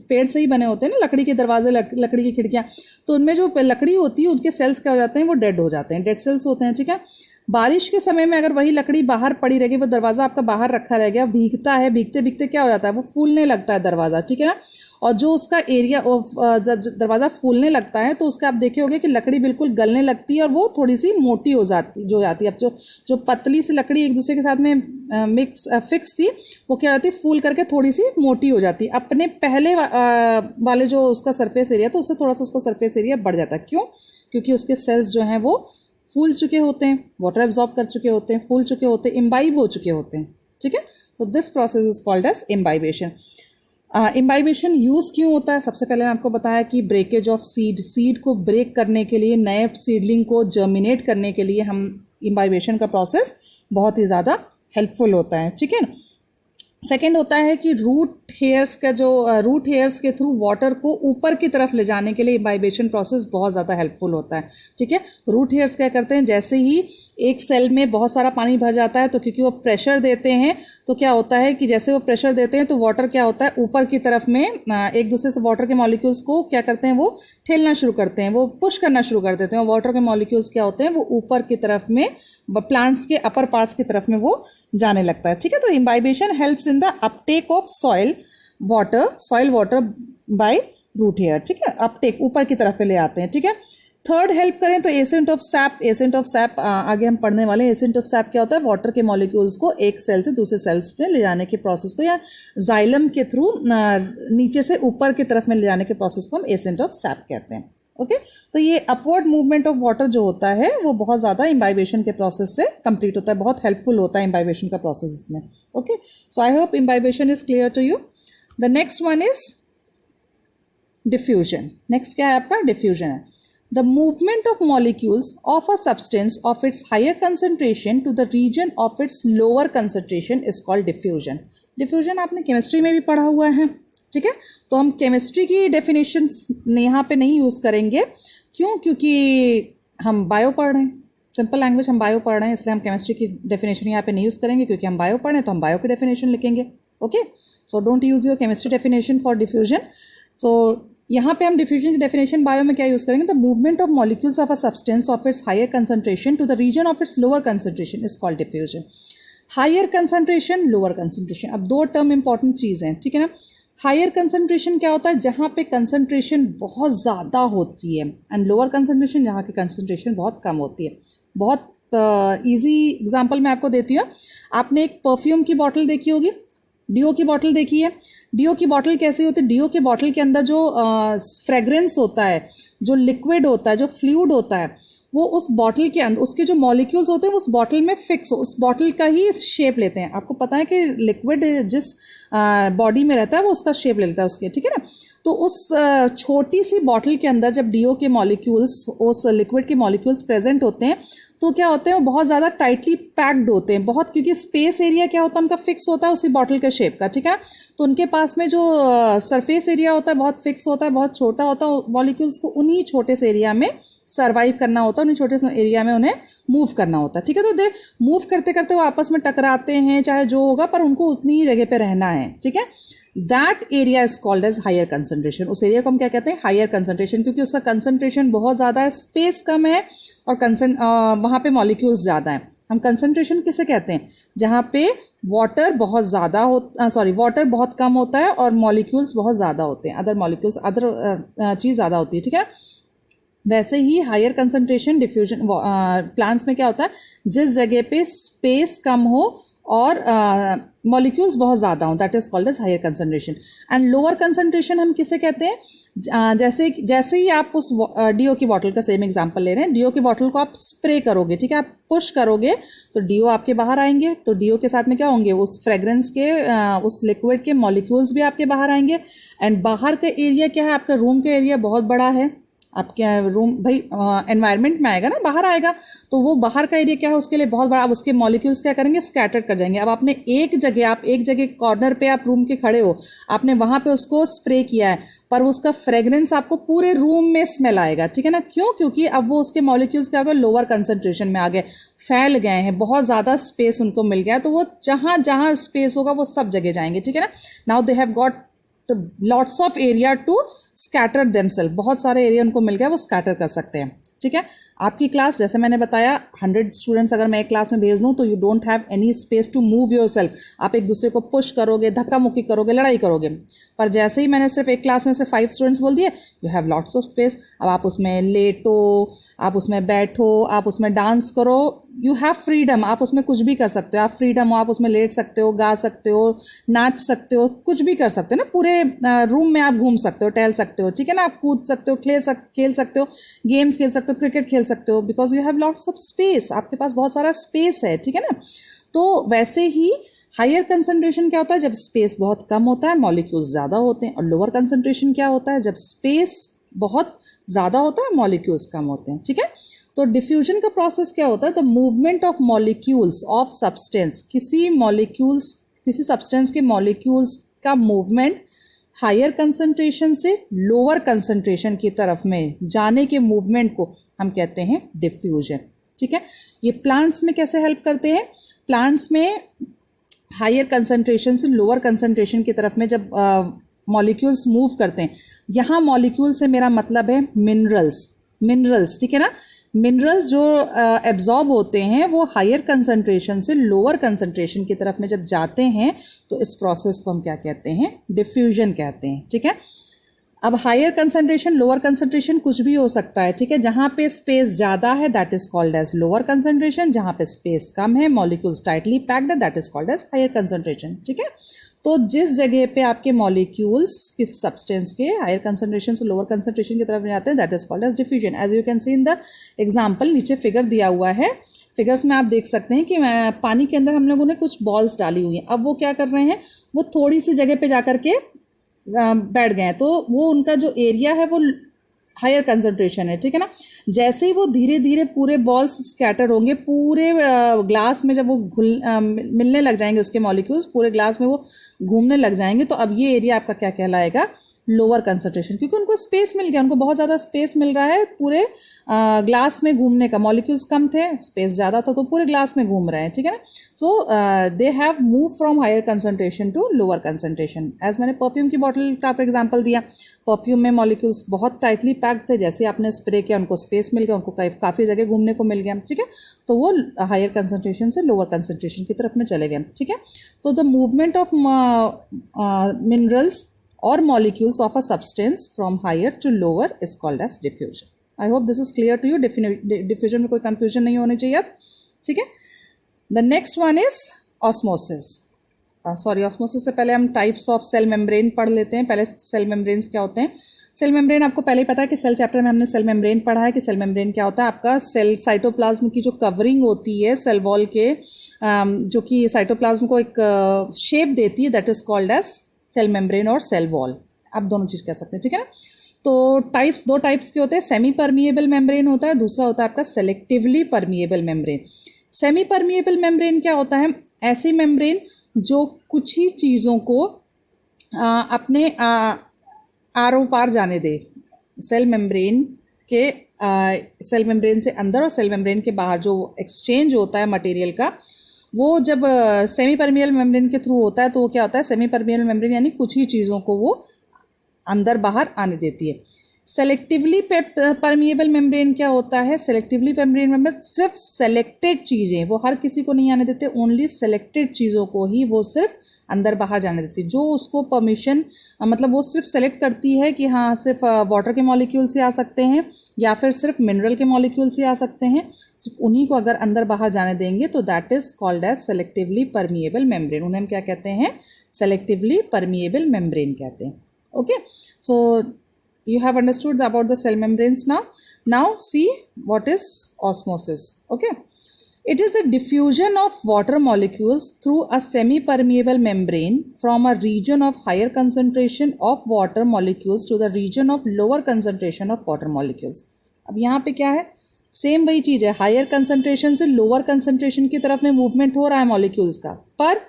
पेड़ से ही बने होते हैं ना, लकड़ी के दरवाजे, लकड़ी की खिड़कियां, तो उनमें जो लकड़ी होती है उनके सेल्स क्या हो जाते हैं, वो डेड हो जाते हैं, डेड सेल्स होते हैं। ठीक है, बारिश के समय में अगर वही लकड़ी बाहर पड़ी रहेगी, वो दरवाज़ा आपका बाहर रखा रह गया, भीगता है, भीगते भीगते क्या हो जाता है, वो फूलने लगता है दरवाज़ा। ठीक है ना, और जो उसका एरिया दरवाज़ा फूलने लगता है तो उसका आप देखे होंगे कि लकड़ी बिल्कुल गलने लगती है और वो थोड़ी सी मोटी हो जाती है। अब जो पतली सी लकड़ी एक दूसरे के साथ में फिक्स थी, वो क्या होती है, फूल करके थोड़ी सी मोटी हो जाती है। अपने पहले वाले जो उसका सरफेस एरिया था उससे थोड़ा सा उसका सरफेस एरिया बढ़ जाता है। क्यों? क्योंकि उसके सेल्स जो हैं वो फूल चुके होते हैं, वाटर एब्जॉर्ब कर चुके होते हैं, फूल चुके होते हैं, इम्बाइब हो चुके होते हैं। ठीक है, so this process is called as imbibition. Imbibition use क्यों होता है? सबसे पहले मैं आपको बताया कि ब्रेकेज ऑफ सीड को ब्रेक करने के लिए, नए सीडलिंग को जर्मिनेट करने के लिए हम इम्बाइबेशन का प्रोसेस बहुत ही ज़्यादा हेल्पफुल होता है। ठीक है, सेकेंड होता है कि रूट हेयर्स के थ्रू वाटर को ऊपर की तरफ ले जाने के लिए इम्बाइबेशन प्रोसेस बहुत ज़्यादा हेल्पफुल होता है। ठीक है, रूट हेयर्स क्या करते हैं, जैसे ही एक सेल में बहुत सारा पानी भर जाता है तो क्योंकि वो प्रेशर देते हैं तो क्या होता है कि जैसे वो प्रेशर देते हैं तो वाटर क्या होता है, ऊपर की तरफ में एक दूसरे से वाटर के मॉलिक्यूल्स को क्या करते हैं, वो ठेलना शुरू करते हैं, वो पुश करना शुरू कर देते हैं, और वाटर के मॉलिक्यूल्स क्या होते हैं, वो ऊपर की तरफ में प्लांट्स के अपर पार्ट्स की तरफ में वो जाने लगता है। ठीक है, तो imbibition helps in the uptake of soil water by root hair. ठीक है, अपटेक ऊपर की तरफ ले आते हैं। ठीक है, थर्ड हेल्प करें तो एसेंट ऑफ सैप आगे हम पढ़ने वाले हैं। एसेंट ऑफ सैप क्या होता है, वाटर के मॉलिक्यूल्स को एक सेल से दूसरे सेल्स में ले जाने के प्रोसेस को, या जाइलम के थ्रू नीचे से ऊपर की तरफ में ले जाने के प्रोसेस को हम एसेंट ऑफ सैप कहते हैं। ओके, तो ये अपवर्ड मूवमेंट ऑफ वाटर जो होता है वो बहुत ज़्यादा इम्बाइबेशन के प्रोसेस से कंप्लीट होता है, बहुत हेल्पफुल होता है इम्बाइबेशन का प्रोसेस इसमें। Okay, so I hope imbibition is clear to you. The next one is diffusion. Next क्या है आपका, डिफ्यूजन है the movement of molecules of a substance of its higher concentration to the region of its lower concentration is called diffusion. diffusion आपने chemistry में भी पढ़ा हुआ है। ठीक है, तो हम केमिस्ट्री की डेफिनेशन यहाँ पे नहीं यूज़ करेंगे। क्यों? क्योंकि हम बायो पढ़ रहे हैं, सिंपल लैंग्वेज हम बायो पढ़ रहे हैं, इसलिए हम केमिस्ट्री की डेफिनेशन यहाँ पे नहीं यूज़ करेंगे। क्योंकि हम बायो पढ़ रहे हैं तो हम बायो की डेफिनेशन लिखेंगे। Okay, so don't use your chemistry definition for diffusion. सो यहाँ पे हम डिफ्यूजन की डेफिनेशन बायो में क्या यूज़ करेंगे, the movement of molecules of a substance of its higher concentration to the region of its lower concentration is called diffusion. Higher concentration, lower concentration, अब दो टर्म इंपॉर्टेंट चीज़ हैं। ठीक है ना, हायर कंसंट्रेशन क्या होता है, जहाँ पे कंसंट्रेशन बहुत ज़्यादा होती है, एंड लोअर कंसंट्रेशन जहाँ की कंसंट्रेशन बहुत कम होती है। बहुत ईजी एग्जाम्पल मैं आपको देती हूँ। आपने एक परफ्यूम की बॉटल देखी होगी, डीओ की बॉटल देखी है। डीओ की बॉटल कैसी होती है, डीओ की बॉटल के अंदर जो फ्रेग्रेंस होता है, जो लिक्विड होता है, जो फ्लूइड होता है, वो उस बॉटल के अंदर उसके जो मॉलिक्यूल्स होते हैं उस बॉटल में फिक्स, उस बॉटल का ही शेप लेते हैं। आपको पता है कि लिक्विड जिस बॉडी में रहता है वो उसका शेप ले लेता है उसके। ठीक है ना, तो उस छोटी सी बॉटल के अंदर जब डीओ के मॉलिक्यूल्स, उस लिक्विड के मॉलिक्यूल्स प्रेजेंट होते हैं तो क्या होते हैं, वो बहुत ज़्यादा टाइटली पैक्ड होते हैं, बहुत, क्योंकि स्पेस एरिया क्या होता है उनका फिक्स होता है उसी बॉटल के शेप का। ठीक है, तो उनके पास में जो सरफेस एरिया होता है बहुत फिक्स होता है, बहुत छोटा होता है। मॉलिक्यूल्स को उन्हीं छोटे से एरिया में सर्वाइव करना होता है, उन्हीं छोटे से एरिया में उन्हें मूव करना होता है। ठीक है, तो दे मूव करते करते वो आपस में टकराते हैं, चाहे जो होगा, पर उनको उतनी ही जगह पे रहना है। ठीक है, that area is called as higher concentration. उस एरिया को हम क्या कहते हैं, हायर कंसंट्रेशन, क्योंकि उसका कंसंट्रेशन बहुत ज़्यादा है, स्पेस कम है और वहाँ पे मॉलिक्यूल्स ज़्यादा हैं। हम कंसंट्रेशन किसे कहते हैं, जहाँ पे वाटर बहुत ज़्यादा वाटर बहुत कम होता है और मॉलिक्यूल्स बहुत ज़्यादा होते हैं, अदर चीज़ ज़्यादा होती है। ठीक है, वैसे ही हायर कंसंट्रेशन डिफ्यूजन प्लांट्स में क्या होता है, जिस जगह पे स्पेस कम हो और मॉलिक्यूल्स बहुत ज़्यादा हों, that is called as higher concentration. And lower concentration हम किसे कहते हैं, जैसे ही आप उस डीओ की बॉटल का सेम एग्जांपल ले रहे हैं, डीओ की बॉटल को आप स्प्रे करोगे, ठीक है, आप पुश करोगे तो डीओ आपके बाहर आएंगे, तो डीओ के साथ में क्या होंगे, उस फ्रेग्रेंस के उस लिक्विड के मॉलिक्यूल्स भी आपके बाहर आएंगे। एंड बाहर का एरिया क्या है, आपका रूम का एरिया बहुत बड़ा है, आपके रूम भाई एनवायरनमेंट में आएगा ना, बाहर आएगा, तो वो बाहर का एरिया क्या है उसके लिए बहुत बड़ा, अब उसके मॉलिक्यूल्स क्या करेंगे, स्कैटर कर जाएंगे। अब आपने एक जगह कॉर्नर पे आप रूम के खड़े हो, आपने वहां पे उसको स्प्रे किया है, पर उसका फ्रेग्रेंस आपको पूरे रूम में स्मेल आएगा, ठीक है ना, क्यों, क्योंकि अब वो उसके मॉलिक्यूल्स क्या हो गए, लोअर कंसंट्रेशन में आ गए, फैल गए हैं, बहुत ज़्यादा स्पेस उनको मिल गया, तो वो जहाँ जहाँ स्पेस होगा वो सब जगह जाएंगे, ठीक है ना। Now they have got lots of area to scatter themself, बहुत सारे एरिया उनको मिल गया, वो स्कैटर कर सकते हैं, ठीक है। आपकी क्लास जैसे मैंने बताया 100 स्टूडेंट्स अगर मैं एक क्लास में भेज दूं तो you don't have any space to move yourself, आप एक दूसरे को पुश करोगे, धक्का मुक्की करोगे, लड़ाई करोगे। पर जैसे ही मैंने सिर्फ एक क्लास में से 5 स्टूडेंट्स बोल दिए, you have lots of space, अब आप उसमें लेटो, आप उसमें बैठो, आप उसमें डांस करो, यू हैव फ्रीडम, आप उसमें कुछ भी कर सकते हो, आप फ्रीडम हो, आप उसमें लेट सकते हो, गा सकते हो, नाच सकते हो, कुछ भी कर सकते हो ना, पूरे रूम में आप घूम सकते हो, टहल सकते हो, ठीक है ना, आप कूद सकते हो, खेल सकते हो, गेम्स खेल सकते हो, क्रिकेट खेल सकते हो, because you have lots of space, आपके पास बहुत सारा स्पेस है, ठीक है ना। तो वैसे ही हायर कंसंट्रेशन क्या होता है, जब स्पेस बहुत कम होता है, मॉलिक्यूल्स ज़्यादा होते हैं, और लोअर कंसंट्रेशन क्या होता है, जब स्पेस बहुत ज़्यादा होता है, मॉलिक्यूल्स कम होते हैं, ठीक है। तो डिफ्यूजन का प्रोसेस क्या होता है, the movement of molecules of substance, किसी सब्सटेंस के मॉलिक्यूल्स का मूवमेंट हायर कंसंट्रेशन से लोअर कंसंट्रेशन की तरफ में जाने के मूवमेंट को हम कहते हैं डिफ्यूजन, ठीक है। ये प्लांट्स में कैसे हेल्प करते हैं, प्लांट्स में हायर कंसंट्रेशन से लोअर कंसंट्रेशन की तरफ में जब मॉलिक्यूल्स मूव करते हैं, यहाँ मॉलिक्यूल से मेरा मतलब है मिनरल्स, ठीक है ना। मिनरल्स जो एब्जॉर्ब होते हैं वो हायर कंसंट्रेशन से लोअर कंसंट्रेशन की तरफ में जब जाते हैं तो इस प्रोसेस को हम क्या कहते हैं, डिफ्यूजन कहते हैं, ठीक है। अब हायर कंसंट्रेशन लोअर कंसंट्रेशन कुछ भी हो सकता है, ठीक है। जहाँ पे स्पेस ज़्यादा है that is called as lower concentration, जहाँ पे स्पेस कम है, मॉलिक्यूल्स टाइटली पैक्ड है, that is called as higher concentration, ठीक है। तो जिस जगह पे आपके मॉलिक्यूल्स किसी सब्सटेंस के हायर कंसंट्रेशन से लोअर कंसंट्रेशन की तरफ जाते हैं that is called as diffusion. As you can see in the example, नीचे फिगर दिया हुआ है, फिगर्स में आप देख सकते हैं कि पानी के अंदर हम लोगों ने कुछ बॉल्स डाली हुई हैं, अब वो क्या कर रहे हैं, वो थोड़ी सी जगह पे जाकर के बैठ गए हैं, तो वो उनका जो एरिया है वो हायर कंसंट्रेशन है, ठीक है ना। जैसे ही वो धीरे धीरे पूरे बॉल्स स्कैटर होंगे, पूरे ग्लास में जब वो मिलने लग जाएंगे, उसके मॉलिक्यूल्स पूरे ग्लास में वो घूमने लग जाएंगे, तो अब ये एरिया आपका क्या कहलाएगा, लोअर कंसंट्रेशन, क्योंकि उनको स्पेस मिल गया, उनको बहुत ज़्यादा स्पेस मिल रहा है पूरे ग्लास में घूमने का, मॉलिक्यूल्स कम थे, स्पेस ज़्यादा था, तो पूरे ग्लास में घूम रहे हैं, ठीक है ना। So they have move from higher concentration to lower concentration. As मैंने परफ्यूम की बॉटल का आपको एग्जाम्पल दिया, परफ्यूम में मॉलिक्यूल्स बहुत टाइटली पैक्ड थे, जैसे आपने स्प्रे किया उनको स्पेस मिल गया, उनको काफ़ी जगह घूमने को मिल गया, ठीक है, तो वो हायर कंसंट्रेशन से लोअर कंसंट्रेशन की तरफ में चले गए, ठीक है। तो the movement of minerals or molecules of a substance from higher to lower is called as diffusion. I hope this is clear to you. Diffusion में कोई confusion नहीं होनी चाहिए अब, ठीक है। The next one is osmosis. Osmosis से पहले हम types of cell membrane पढ़ लेते हैं। पहले cell membranes क्या होते हैं। सेल मेम्ब्रेन आपको पहले ही पता है कि सेल चैप्टर में हमने सेल मेम्ब्रेन पढ़ा है कि सेल मेम्ब्रेन क्या होता है, आपका सेल साइटोप्लाज्म की जो कवरिंग होती है सेल वॉल के, जो कि साइटोप्लाज्म को एक शेप देती है, that is called as cell membrane और सेल वॉल, आप दोनों चीज़ कह सकते हैं, ठीक है ना। तो दो टाइप्स के होते हैं, सेमी परमिएबल मेम्ब्रेन होता है, दूसरा होता है आपका selectively permeable membrane. Semi permeable membrane क्या होता है, ऐसी मेम्ब्रेन जो कुछ ही चीज़ों को अपने आर पार जाने दे, सेल मेम्ब्रेन से अंदर और सेल मेम्ब्रेन के बाहर जो एक्सचेंज होता है मटेरियल का, वो जब सेमी परमिएबल मेम्ब्रेन के थ्रू होता है तो वो क्या होता है, सेमी परमिएबल मेम्ब्रेन यानी कुछ ही चीज़ों को वो अंदर बाहर आने देती है। सेलेक्टिवली परमिएबल मेम्ब्रेन क्या होता है, सेलेक्टिवली परमिएबल मेम्ब्रेन सिर्फ सेलेक्टेड चीज़ें, वो हर किसी को नहीं आने देते, ओनली सेलेक्टेड चीज़ों को ही वो सिर्फ अंदर बाहर जाने देती है, जो उसको परमिशन, मतलब वो सिर्फ सेलेक्ट करती है कि हाँ सिर्फ वाटर के मॉलिक्यूल से आ सकते हैं या फिर सिर्फ मिनरल के मॉलिक्यूल से आ सकते हैं, सिर्फ उन्हीं को अगर अंदर बाहर जाने देंगे तो that is called as selectively permeable membrane. उन्हें हम क्या कहते हैं, सेलेक्टिवली परमिएबल मेम्ब्रेन कहते हैं। Okay, so you have understood about the cell membranes now see what is osmosis. Okay, It is the diffusion of water molecules through a semi-permeable membrane from a region of higher concentration of water molecules to the region of lower concentration of water molecules. अब यहाँ पे क्या है, same वही चीज़ है, higher concentration से lower concentration की तरफ में मूवमेंट हो रहा है मॉलिक्यूल्स का, पर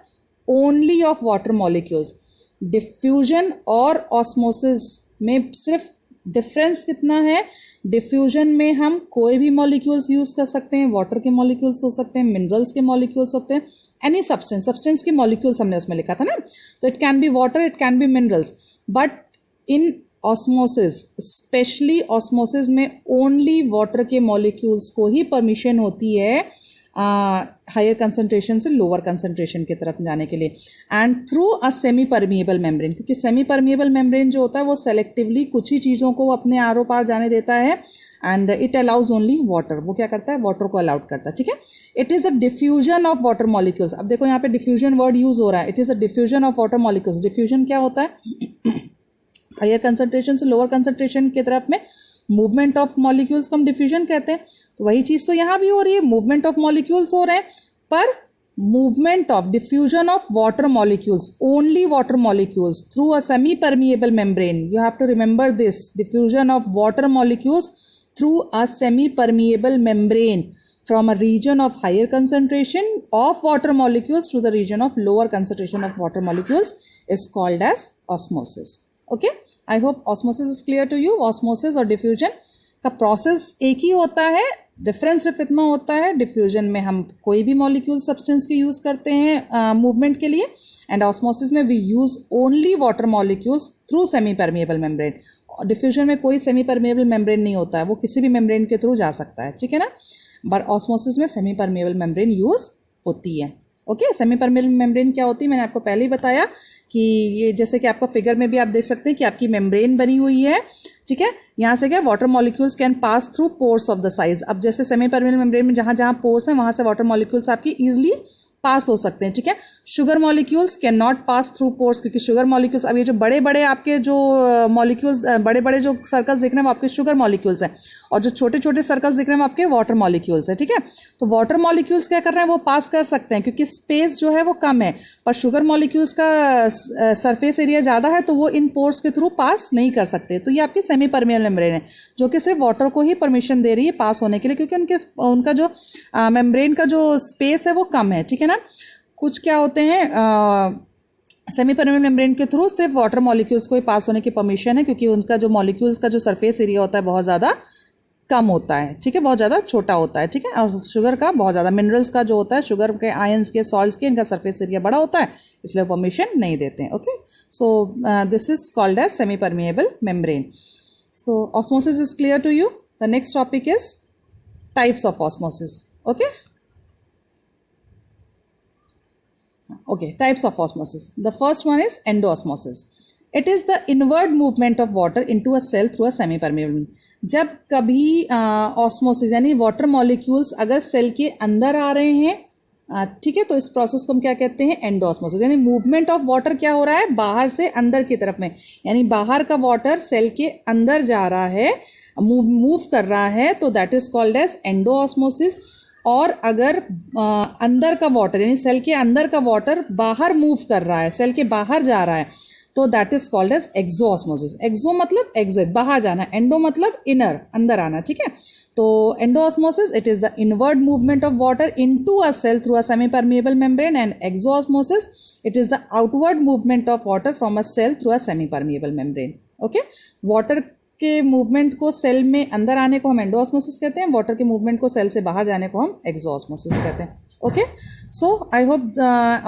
only of water molecules. Diffusion और ऑस्मोसिस में सिर्फ डिफरेंस कितना है, डिफ्यूजन में हम कोई भी मॉलिक्यूल्स यूज़ कर सकते हैं, वाटर के मॉलिक्यूल्स हो सकते हैं, मिनरल्स के मॉलिक्यूल्स होते हैं, एनी सब्सटेंस के मॉलिक्यूल्स हमने उसमें लिखा था ना, तो it can be water, it can be minerals. But in osmosis, specially osmosis में ओनली वाटर के मॉलिक्यूल्स को ही परमिशन होती है हायर कंसंट्रेशन से लोअर कंसंट्रेशन की तरफ जाने के लिए, and through a semi permeable membrane, क्योंकि सेमी परमिएबल मेम्ब्रेन जो होता है वो सेलेक्टिवली कुछ ही चीज़ों को अपने आरो पार जाने देता है, and it allows only water. वो क्या करता है, वाटर को अलाउड करता है. ठीक है, it is the diffusion of water molecules. अब देखो यहाँ पे डिफ्यूजन वर्ड यूज हो रहा है, it is the diffusion of water molecules. Diffusion क्या होता है, हायर कंसंट्रेशन से लोअर कंसंट्रेशन की तरफ में मूवमेंट ऑफ मॉलिक्यूल्स को हम डिफ्यूजन कहते हैं. तो वही चीज़ तो यहाँ भी हो रही है, मूवमेंट ऑफ मॉलिक्यूल्स हो रहे हैं, पर movement of diffusion of water molecules, only water molecules through a semi permeable membrane. You have to remember this, diffusion of water molecules through a semi permeable membrane from a region of higher concentration of water molecules to the region of lower concentration of water molecules is called as osmosis. Okay, I hope osmosis is clear to you. Osmosis और diffusion का process एक ही होता है, difference सिर्फ इतना होता है, diffusion में हम कोई भी मॉलिक्यूल सब्सटेंस की यूज़ करते हैं मूवमेंट के लिए, एंड ऑस्मोसिस में we use only water molecules through semi permeable membrane. Diffusion में कोई सेमी परमिएबल मेम्ब्रेन नहीं होता है, वो किसी भी मेम्ब्रेन के थ्रू जा सकता है. ठीक है ना, बट ऑस्मोसिस में सेमी परमिएबल मेम्ब्रेन यूज़ होती है. ओके, सेमी परमिएबल मेम्ब्रेन क्या होती है, मैंने आपको पहले ही बताया कि ये जैसे कि आपका फिगर में भी आप देख सकते हैं कि आपकी मेम्ब्रेन बनी हुई है. ठीक है, यहाँ से क्या water molecules can pass through pores of the size. अब जैसे सेमी परमिएबल मेम्ब्रेन में जहाँ जहाँ पोर्स हैं वहाँ से वाटर मॉलिक्यूल्स आपकी ईजिली पास हो सकते हैं. ठीक है, sugar molecules can not pass through pores, क्योंकि शुगर मॉलिक्यूल्स, अब ये जो बड़े बड़े आपके जो मॉलिक्यूल्स, बड़े बड़े जो सर्कल्स दिख रहे हैं वो आपके शुगर मॉलिक्यूल्स हैं, और जो छोटे छोटे सर्कल्स दिख रहे हैं वो आपके वाटर मॉलिक्यूल्स हैं. ठीक है, तो वाटर मॉलिक्यूल्स क्या कर रहे हैं, वो पास कर सकते हैं क्योंकि स्पेस जो है वो कम है, पर शुगर मॉलिक्यूल्स का सरफेस एरिया ज़्यादा है तो वो इन पोर्स के थ्रू पास नहीं कर सकते. तो ये आपकी सेमी परमिएबल मेम्ब्रेन है जो कि सिर्फ वाटर को ही परमिशन दे रही है पास होने के लिए, क्योंकि उनका जो मेम्ब्रेन का जो स्पेस है वो कम है. ठीक है ना, कुछ क्या होते हैं सेमी परमिएबल मेम्ब्रेन के थ्रू सिर्फ वाटर मॉलिक्यूल्स को ही पास होने की परमिशन है, क्योंकि उनका जो मॉलिक्यूल्स का जो सरफेस एरिया होता है बहुत ज़्यादा कम होता है. ठीक है, बहुत ज़्यादा छोटा होता है. ठीक है, और शुगर का बहुत ज़्यादा, मिनरल्स का जो होता है, शुगर के आयंस के सॉल्ट्स के, इनका सरफेस एरिया बड़ा होता है, इसलिए परमिशन नहीं देते हैं. Okay, so this is called as semi permeable membrane. So osmosis is clear to you. The next topic is types of osmosis. Okay, okay, types of osmosis. The first one is endoosmosis. It is the inward movement of water into a cell through a semi-permeable. जब कभी osmosis यानी water molecules अगर cell के अंदर आ रहे हैं, ठीक है, तो इस प्रोसेस को हम क्या कहते हैं, एंडोऑस्मोसिस. यानी मूवमेंट ऑफ वाटर क्या हो रहा है, बाहर से अंदर की तरफ में, यानी बाहर का वाटर सेल के अंदर जा रहा है, मूव कर रहा है, तो that is called as endosmosis. और अगर अंदर का वाटर यानी सेल के अंदर का वाटर बाहर मूव कर रहा है, सेल के बाहर जा रहा है, तो दैट इज कॉल्ड एज एक्सोऑस्मोसिस. एक्सो मतलब एग्जिट, बाहर जाना, एंडो मतलब इनर, अंदर आना. ठीक है, तो endosmosis it is the inward movement of water into a cell through a semi permeable membrane, and exosmosis it is the outward movement of water from a cell through a semi permeable membrane. Okay, water के movement को cell में अंदर आने को हम endosmosis कहते हैं, water के मूवमेंट को सेल से बाहर जाने को हम एक्सोऑस्मोसिस कहते हैं. Okay, so I hope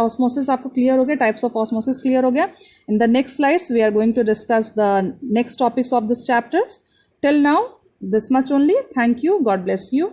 osmosis आपको क्लियर हो गया, टाइप्स ऑफ ऑस्मोसिस क्लियर हो गया. In the next slides we are going to discuss the next topics of this chapters. Till now this much only. Thank you. God bless you.